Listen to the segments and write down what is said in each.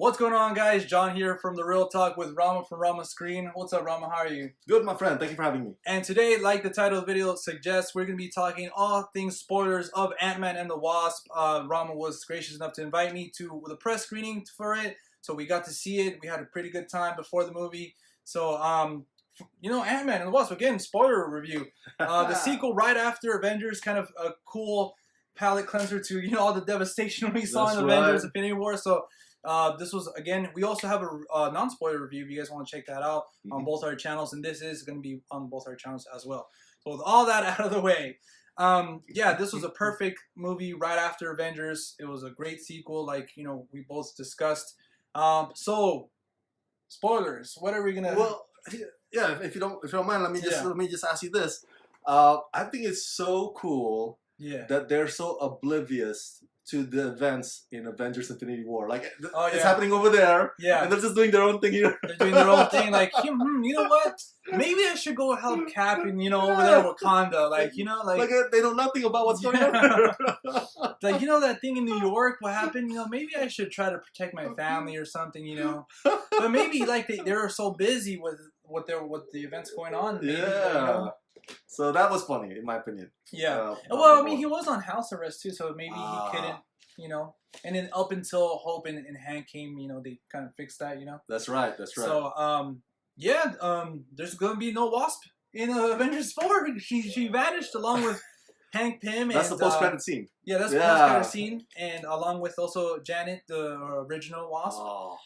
What's going on, guys? John here from The Real Talk with Rama from Rama Screen. What's up, Rama? How are you? Good, my friend. Thank you for having me. And today, like the title of the video suggests, we're going to be talking all things spoilers of Ant-Man and the Wasp. Rama was gracious enough to invite me to the press screening for it, so we got to see it. We had a pretty good time before the movie. So, Ant-Man and the Wasp, again, spoiler review. The sequel right after Avengers, kind of a cool palate cleanser to, all the devastation we saw in Avengers Infinity War. So, this was, again, we also have a non-spoiler review if you guys want to check that out on both our channels, and this is going to be on both our channels as well. So with all that out of the way, yeah, this was a perfect movie right after Avengers. It was a great sequel, like, we both discussed. So, spoilers, what are we going to... Well, yeah, if you don't mind, let me just ask you this. I think it's so cool that they're so oblivious to the events in Avengers Infinity War. Like, it's happening over there, and they're just doing their own thing here. They're doing their own thing, like, you know what? Maybe I should go help Cap and, over there in Wakanda. Like, like they know nothing about what's going on. Like, that thing in New York, what happened? Maybe I should try to protect my family or something, But maybe, like, they're so busy with what the events going on. Maybe, So that was funny, in my opinion. Yeah. Well, I mean, he was on house arrest, too, so maybe he couldn't, And then up until Hope and Hank came, they kind of fixed that, That's right. So, there's going to be no Wasp in Avengers 4. She vanished along with Hank Pym. That's the post-credit scene. Yeah, that's the post-credit scene. And along with also Janet, the original Wasp. Oh.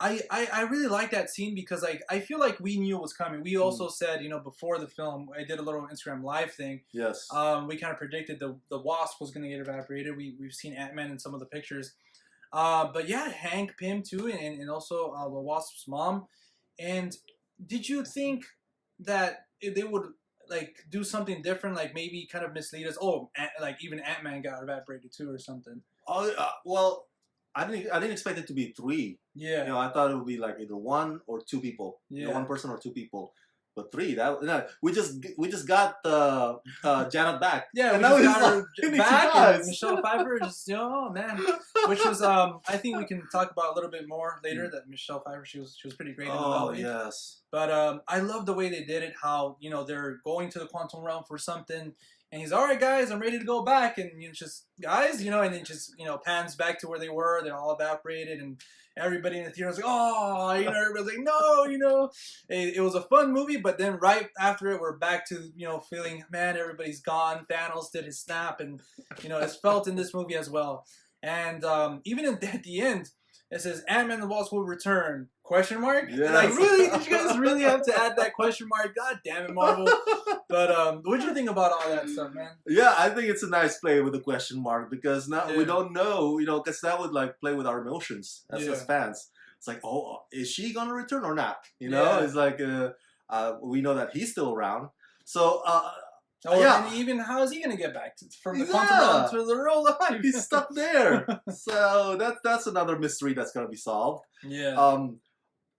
I really like that scene because, like, I feel like we knew it was coming. We also said, before the film, I did a little Instagram live thing. Yes. We kind of predicted the Wasp was going to get evaporated. We've seen Ant-Man in some of the pictures. But yeah, Hank Pym too, and also the Wasp's mom. And did you think that they would, like, do something different, like maybe kind of mislead us? Oh, like even Ant-Man got evaporated too or something. Oh, well, I didn't expect it to be 3. Yeah. I thought it would be like either 1 or 2 people. Yeah. 1 person or 2 people. But 3, we just got Janet back. Yeah, and we now just got her back, and dies. Michelle Pfeiffer just, oh man, which was I think we can talk about a little bit more later. That Michelle Pfeiffer, she was pretty great in the movie. Oh yes. But I love the way they did it. How they're going to the quantum realm for something, and he's all right, guys, I'm ready to go back, and just guys, and then just pans back to where they were. They're all evaporated, and everybody in the theater was like, oh, everybody's like, no, it was a fun movie, but then right after it, we're back to, feeling, man, everybody's gone. Thanos did his snap, and, it's felt in this movie as well. And even at the end, it says, Ant-Man and the Wasp will return, ? Yes. Like, really? Did you guys really have to add that question mark? God damn it, Marvel. But what do you think about all that stuff, man? Yeah, I think it's a nice play with a question mark because now we don't know, because that would like play with our emotions as fans. It's like, oh, is she gonna return or not? It's like we know that he's still around. So and even how is he gonna get back from the quantum realm to the real life? He's stuck there. So that's another mystery that's gonna be solved. Yeah.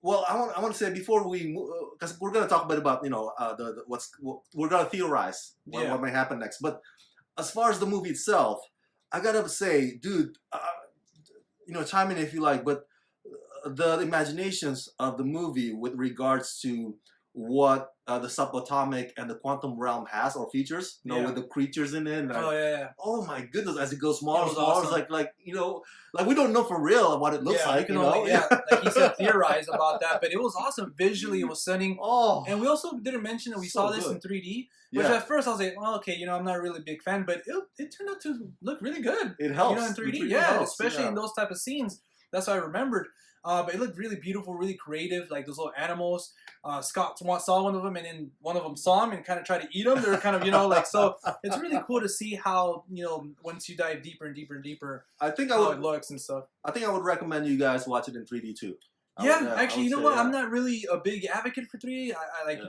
Well, I want to say before we, because we're gonna talk a bit about we're gonna theorize what may happen next. But as far as the movie itself, I gotta say, dude, chime in if you like. But the imaginations of the movie with regards to what the subatomic and the quantum realm has or features, with the creatures in it. And oh my goodness, as it goes smaller and smaller, awesome. like we don't know for real what it looks like. Like he said, theorize about that, but it was awesome visually. It was stunning. Oh, and we also didn't mention that we saw this in 3D, which at first I was like, well, okay, I'm not really a big fan, but it turned out to look really good. It helps in 3D, helps, especially in those type of scenes. That's what I remembered. But it looked really beautiful, really creative, like those little animals. Scott saw one of them, and then one of them saw him and kind of tried to eat him. They're kind of, so it's really cool to see how, once you dive deeper and deeper and deper, how it looks and stuff. I think I would recommend you guys watch it in 3D too. Actually, what? I'm not really a big advocate for 3D. I like,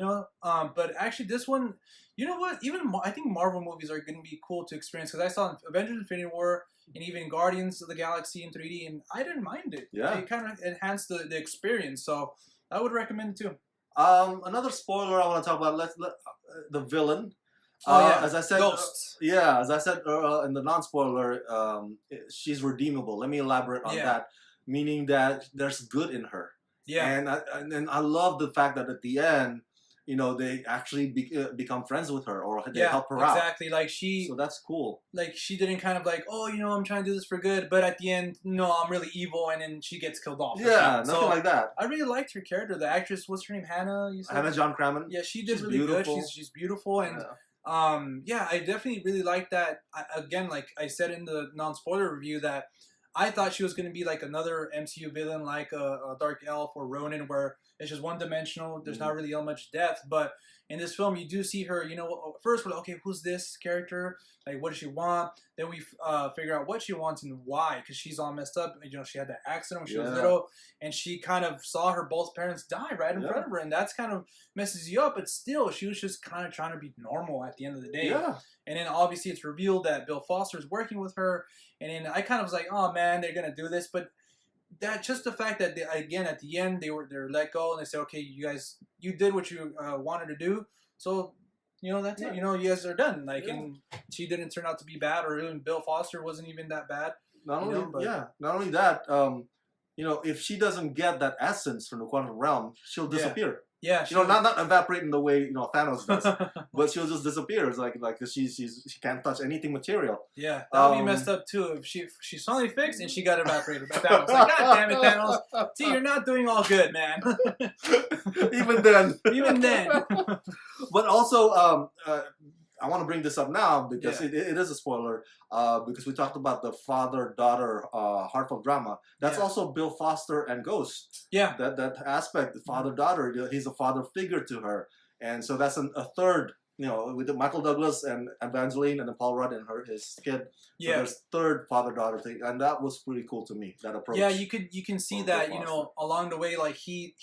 but actually this one, what? Even I think Marvel movies are going to be cool to experience because I saw Avengers Infinity War and even Guardians of the Galaxy in 3D, and I didn't mind it. Yeah. It kind of enhanced the experience, so I would recommend it too. Another spoiler I want to talk about, the villain. As I said, Ghosts. As I said in the non-spoiler, she's redeemable. Let me elaborate on that. meaning that there's good in her. Yeah. And I love the fact that at the end, you know, they actually become friends with her, or they help her out. Exactly. Like So that's cool. Like she didn't kind of like, oh, you know, I'm trying to do this for good, but at the end, no, I'm really evil, and then she gets killed off. Yeah, nothing like that. I really liked her character. The actress, what's her name? Hannah. You said? Hannah John-Kamen. Yeah, she did really good. She's beautiful, and yeah, I definitely really like that. Again, like I said in the non-spoiler review, that I thought she was going to be like another MCU villain, like a Dark Elf or Ronin, where it's just one-dimensional. There's not really much depth. But in this film, you do see her. You know, first we're like, okay, who's this character? Like, what does she want? Then we figure out what she wants and why, because she's all messed up. You know, she had that accident when she was little, and she kind of saw her both parents die right in front of her, and that's kind of messes you up. But still, she was just kind of trying to be normal at the end of the day. Yeah. And then obviously it's revealed that Bill Foster is working with her, and then I kind of was like, oh man, they're gonna do this, but that just the fact that they, again at the end they're let go and they say, okay, you guys, you did what you wanted to do, so you know that's it. You know, you guys are done. Like, and she didn't turn out to be bad, or even Bill Foster wasn't even that bad. Not only that, you know, if she doesn't get that essence from the quantum realm, she'll disappear. Yeah, you know, not evaporate in the way, you know, Thanos does, but she'll just disappear. It's like she can't touch anything material. Yeah, that would be messed up too if she's finally fixed and she got evaporated by Thanos. Like, God damn it, Thanos! See, you're not doing all good, man. Even then. Even then. But also, I want to bring this up now because it is a spoiler. Because we talked about the father-daughter heartfelt drama. That's also Bill Foster and Ghost. Yeah. That aspect, the father-daughter, he's a father figure to her. And so that's a third, you know, with Michael Douglas and Evangeline and then Paul Rudd and his kid. So there's third father-daughter thing. And that was pretty cool to me, that approach. Yeah, you can see that, you know, along the way, like he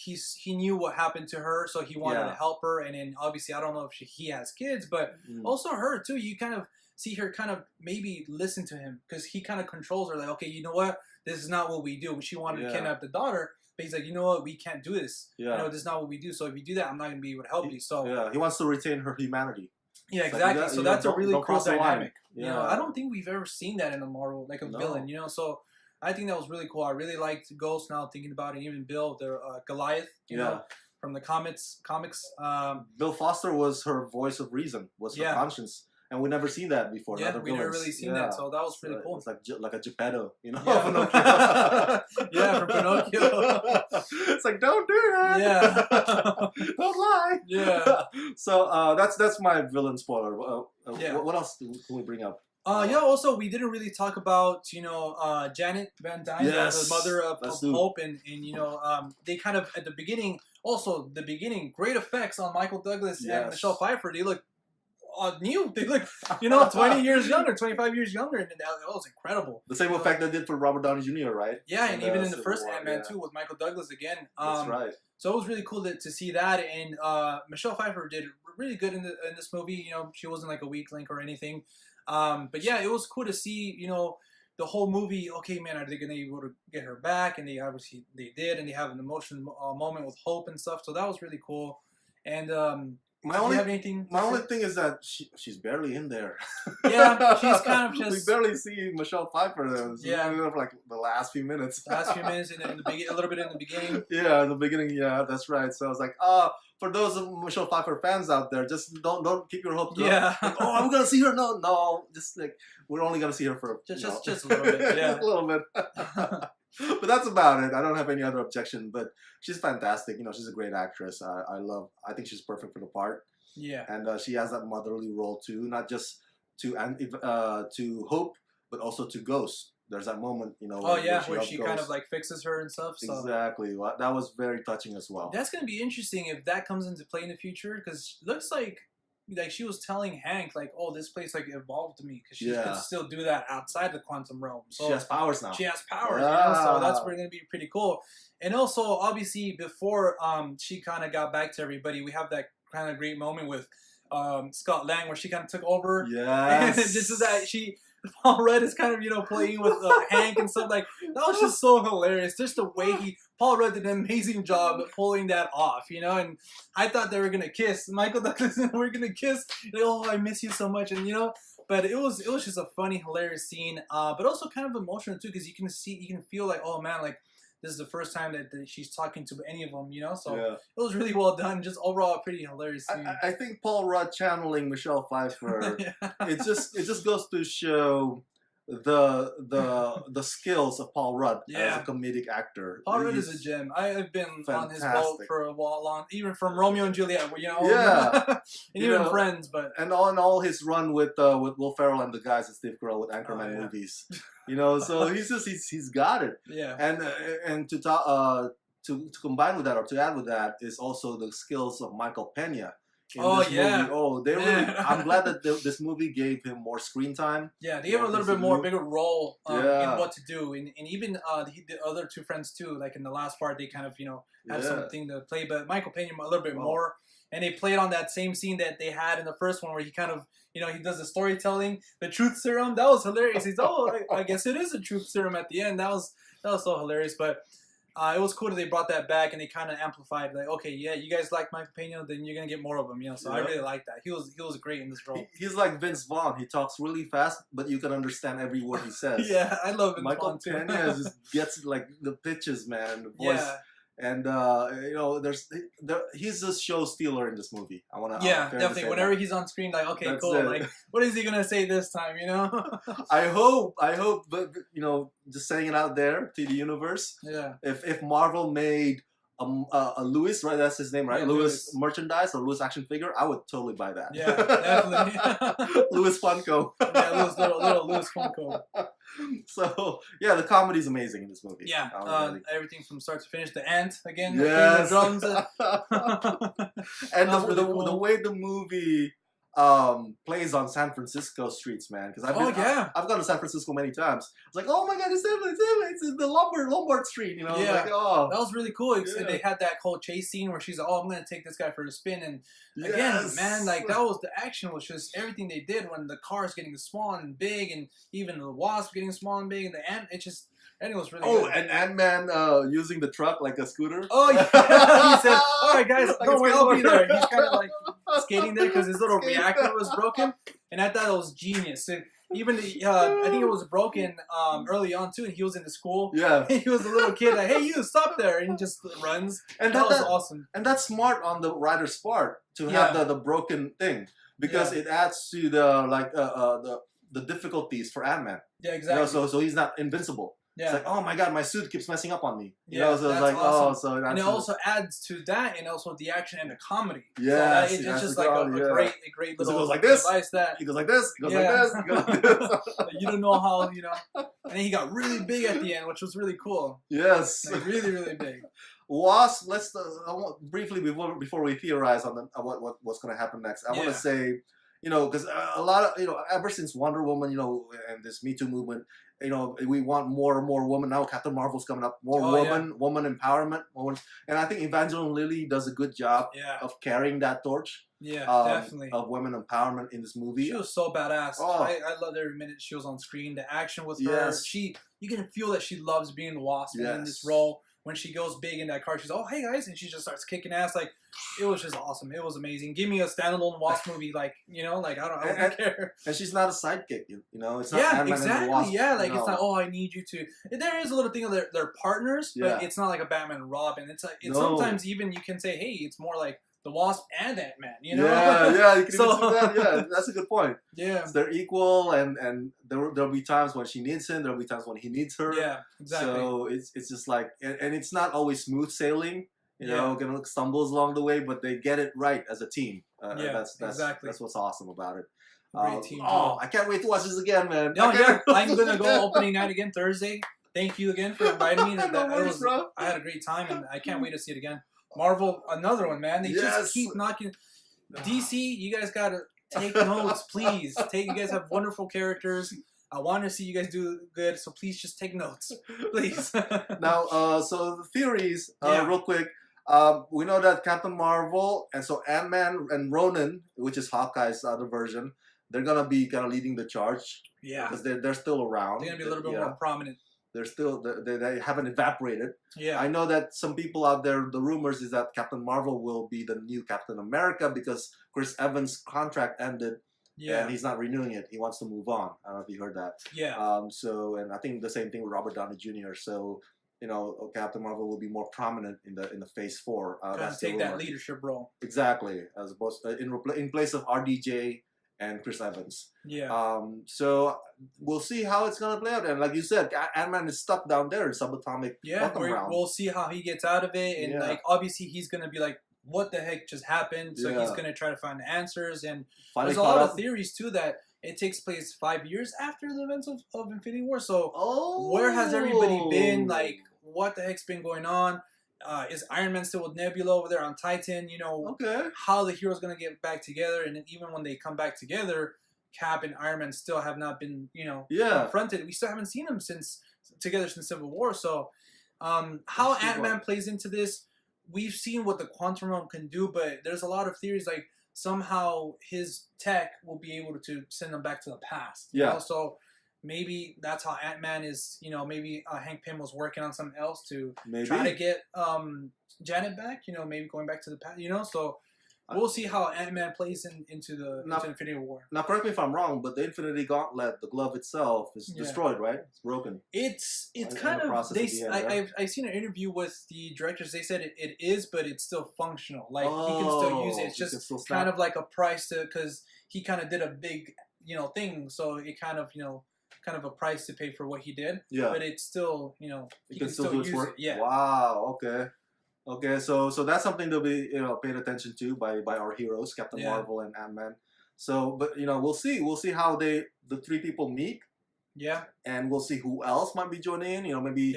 knew what happened to her, so he wanted to help her. And then obviously, I don't know if he has kids, but also her too. You kind of see her kind of maybe listen to him, because he kind of controls her. Like, okay, you know what? This is not what we do. She wanted to kidnap the daughter, but he's like, you know what? We can't do this. Yeah. You know, this is not what we do. So if you do that, I'm not gonna be able to help you. So he wants to retain her humanity. Yeah, exactly. Like, so that's a really cool dynamic. You know, I don't think we've ever seen that in a Marvel, like a villain. You know, so I think that was really cool. I really liked Ghost. Now thinking about it, even Bill, the Goliath. You know, from the comics. Bill Foster was her voice of reason. Was her conscience. And we never seen that before. Yeah, we never really seen that, so that was pretty cool. It's like a Geppetto, you know? Yeah, from Pinocchio. It's like, don't do that. Yeah. Don't lie. Yeah. So that's my villain spoiler. What else can we bring up? Also, we didn't really talk about, you know, Janet Van Dyne, the mother of Hope, and you know, they kind of, at the beginning, great effects on Michael Douglas and Michelle Pfeiffer. They look new. They look, you know, 20 years younger, 25 years younger, and that was incredible. The same effect they did for Robert Downey Jr., right? Yeah, and even in the first Ant-Man too, with Michael Douglas again. That's right. So it was really cool to see that, and Michelle Pfeiffer did really good in this movie. You know, she wasn't like a weak link or anything. But yeah, it was cool to see, you know, the whole movie. Okay, man, are they gonna be able to get her back? And they obviously did, and they have an emotional moment with Hope and stuff. So that was really cool. And my only thing is that she's barely in there. Yeah, she's kind of just. We barely see Michelle Pfeiffer. Yeah, for like the last few minutes. And a little bit in the beginning. Yeah, in the beginning. Yeah, that's right. So I was like, for those of Michelle Pfeiffer fans out there, just don't keep your hopes up. Yeah. Like, I'm gonna see her. No, just like we're only gonna see her for just a little bit. Yeah, a little bit. But that's about it. I don't have any other objection. But she's fantastic. You know, she's a great actress. I think she's perfect for the part. Yeah. And she has that motherly role too, not just to Hope, but also to Ghost. There's that moment, you know. Where she kind of like fixes her and stuff. So. Exactly. Well, that was very touching as well. That's gonna be interesting if that comes into play in the future, because looks like she was telling Hank, like, oh, this place like evolved me, because she could still do that outside the quantum realm. So she has powers now. She has powers, you know? So that's going to be pretty cool. And also, obviously, before she kind of got back to everybody, we have that kind of great moment with Scott Lang where she kind of took over. Yes. And just so that Paul Rudd is kind of playing with Hank and stuff like that was just so hilarious. Just the way Paul Rudd did an amazing job at pulling that off, and I thought they were gonna kiss. Michael Douglas and we're gonna kiss. Like, oh, I miss you so much, and but it was just a funny, hilarious scene, but also kind of emotional too, because you can feel like, oh man, like this is the first time that she's talking to any of them, so it was really well done. Just overall a pretty hilarious scene. I think Paul Rudd channeling Michelle Pfeiffer, it just goes to show the skills of Paul Rudd as a comedic actor. Paul Rudd is a gem. I have been on his boat for a while, long, even from Romeo and Juliet, and even Friends. But and all his run with Will Ferrell and the guys at Steve Carell with Anchorman movies, so he's got it. Yeah. And to combine with that, or to add with that, is also the skills of Michael Pena. Movie. Oh, they really. I'm glad that this movie gave him more screen time. Yeah, they gave him a little bit more bigger role in what to do, and even the other two friends too. Like in the last part, they kind of have something to play, but Michael Pena a little bit more, and they played on that same scene that they had in the first one where he kind of he does the storytelling, the truth serum. That was hilarious. He's I guess it is a truth serum at the end. That was so hilarious, but. It was cool that they brought that back and they kind of amplified, like, okay, yeah, you guys like Michael Pena, then you're gonna get more of him, So I really like that. He was great in this role. He's like Vince Vaughn. He talks really fast, but you can understand every word he says. Yeah, I love Vince Michael Vaughn too. Pena just gets like the pitches, man, the voice. Yeah. And he's a show stealer in this movie. Definitely. Whenever he's on screen, like, okay, That's cool. it. Like, what is he gonna say this time? I hope, but just saying it out there to the universe. Yeah. If Marvel made a Lewis, right? That's his name, right? Yeah, Lewis merchandise or Lewis action figure, I would totally buy that. Yeah, definitely. Lewis Funko. Yeah, little Lewis Funko. So the comedy's amazing in this movie. Yeah, everything from start to finish. The ant again. Yes. The drums. And the way the movie plays on San Francisco streets, man. Because I've gone to San Francisco many times. It's like, oh my god, it's the Lombard Street, Yeah, like, oh. That was really cool. They had that whole chase scene where she's like, oh, I'm gonna take this guy for a spin, and again, man, like the action was just everything they did when the car's getting small and big, and even the Wasp getting small and big, and the ant. And it was really good. And Ant-Man using the truck like a scooter. Oh, yeah. He said, all right, guys, don't worry, I'll be there. He's kind of like skating there because his little reactor was broken. And I thought it was genius. And even, I think it was broken early on, too. And he was in the school. Yeah. He was a little kid like, hey, you, stop there. And he just runs. And that was awesome. And that's smart on the writer's part to have the broken thing. Because it adds to the difficulties for Ant-Man. Yeah, exactly. So he's not invincible. Yeah. It's like, oh my god, my suit keeps messing up on me. So it's like, awesome. oh, so and it also adds to that, and also the action and the comedy. Yes, it's just like a great little it goes like this. Device that he goes like this. He goes like this. He goes like this. You don't know how And then he got really big at the end, which was really cool. Yes, like really, really big. Wasp. Let's briefly before we theorize on what's going to happen next. I want to say, because a lot of ever since Wonder Woman, and this Me Too movement. We want more and more women. Now Captain Marvel's coming up. More woman empowerment. And I think Evangeline Lilly does a good job of carrying that torch. Yeah, definitely. Of women empowerment in this movie. She was so badass. Oh. I loved every minute she was on screen. The action with her. You can feel that she loves being the Wasp in this role. When she goes big in that car, she's, oh, hey, guys. And she just starts kicking ass. Like, it was just awesome. It was amazing. Give me a standalone Wasp movie. Like, I don't care. And she's not a sidekick. It's not Ant-Man exactly. And the Wasp, it's not, oh, I need you to. There is a little thing of they're partners, but it's not like a Batman and Robin. It's sometimes even you can say, hey, it's more like the Wasp and Ant-Man, Yeah, you can even do that. Yeah, that's a good point. Yeah. So they're equal, and there'll be times when she needs him, there'll be times when he needs her. Yeah, exactly. So it's just like, and it's not always smooth sailing, gonna stumbles along the way, but they get it right as a team. That's what's awesome about it. Great team. I can't wait to watch this again, man. I'm gonna go opening night again Thursday. Thank you again for inviting me. I had a great time, and I can't wait to see it again. Marvel, another one, man. They just keep knocking. DC, you guys gotta take notes, please. You guys have wonderful characters. I want to see you guys do good, so please just take notes, please. Now, so the theories, real quick. We know that Captain Marvel and so Ant-Man and Ronan, which is Hawkeye's other version, they're gonna be kind of leading the charge. Yeah. Because they're still around. They're gonna be a little bit more prominent. They're still they haven't evaporated. Yeah. I know that some people out there, the rumors is that Captain Marvel will be the new Captain America because Chris Evans' contract ended. Yeah. And he's not renewing it. He wants to move on. I don't know if you heard that. Yeah. So, and I think the same thing with Robert Downey Jr. So, you know, Captain Marvel will be more prominent in the Phase 4. Kind of take that leadership role. Exactly, as opposed in place of RDJ and Chris Evans. Yeah. So we'll see how it's gonna play out. And like you said, Ant-Man is stuck down there in subatomic. Yeah. We'll see how he gets out of it, and like obviously he's gonna be like, what the heck just happened? So he's gonna try to find the answers, and there's a lot of theories too that it takes place 5 years after the events of Infinity War. So where has everybody been? Like, what the heck's been going on? Is Iron Man still with Nebula over there on Titan? You know, how the heroes gonna get back together, and then even when they come back together, Cap and Iron Man still have not been, you know, confronted. We still haven't seen them together since Civil War. So how Ant-Man plays into this, we've seen what the quantum realm can do, but there's a lot of theories like somehow his tech will be able to send them back to the past. You know? So maybe that's how Ant-Man is, you know, maybe Hank Pym was working on something else to try to get Janet back, you know, maybe going back to the past, you know, so we'll see how Ant-Man plays into Infinity War. Now, correct me if I'm wrong, but the Infinity Gauntlet, the glove itself, is destroyed, right? It's broken. It's kind of I've seen an interview with the directors. They said it is, but it's still functional. Like he can still use it. It's just kind of like a price to, because he kind of did a big, you know, thing. So it kind of, you know, kind of a price to pay for what he did. Yeah. But it's still, you know, he can still use it. Yeah. Wow. Okay. Okay, so that's something to be, you know, paid attention to by our heroes, Captain Marvel and Ant-Man. So, but you know, we'll see how the three people meet. Yeah. And we'll see who else might be joining in. You know, maybe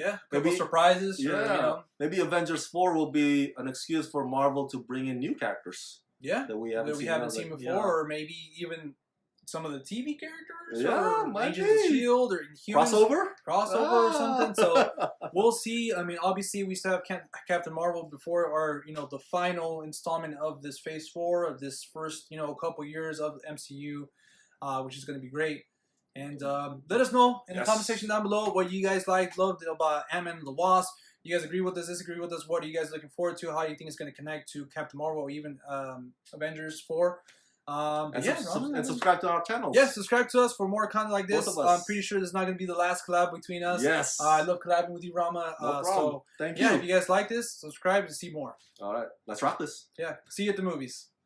surprises. Yeah. Or, you know. Maybe Avengers 4 will be an excuse for Marvel to bring in new characters. Yeah. That we haven't seen before, or maybe even some of the TV characters, or Agents of S.H.I.E.L.D. or Inhumans. Crossover or something. So we'll see. I mean, obviously we still have Captain Marvel before our, you know, the final installment of this Phase 4 of this first, you know, couple years of the MCU, which is going to be great. And let us know in the comment section down below what you guys loved about Ant-Man and the Wasp. You guys agree with us, disagree with us? What are you guys looking forward to? How do you think it's going to connect to Captain Marvel or even Avengers 4? And subscribe to our channel. Yes, subscribe to us for more content like this. I'm pretty sure this is not going to be the last collab between us. Yes. I love collabing with you, Rama. No problem. So, thank you. Yeah, if you guys like this, subscribe to see more. All right. Let's rock this. Yeah. See you at the movies.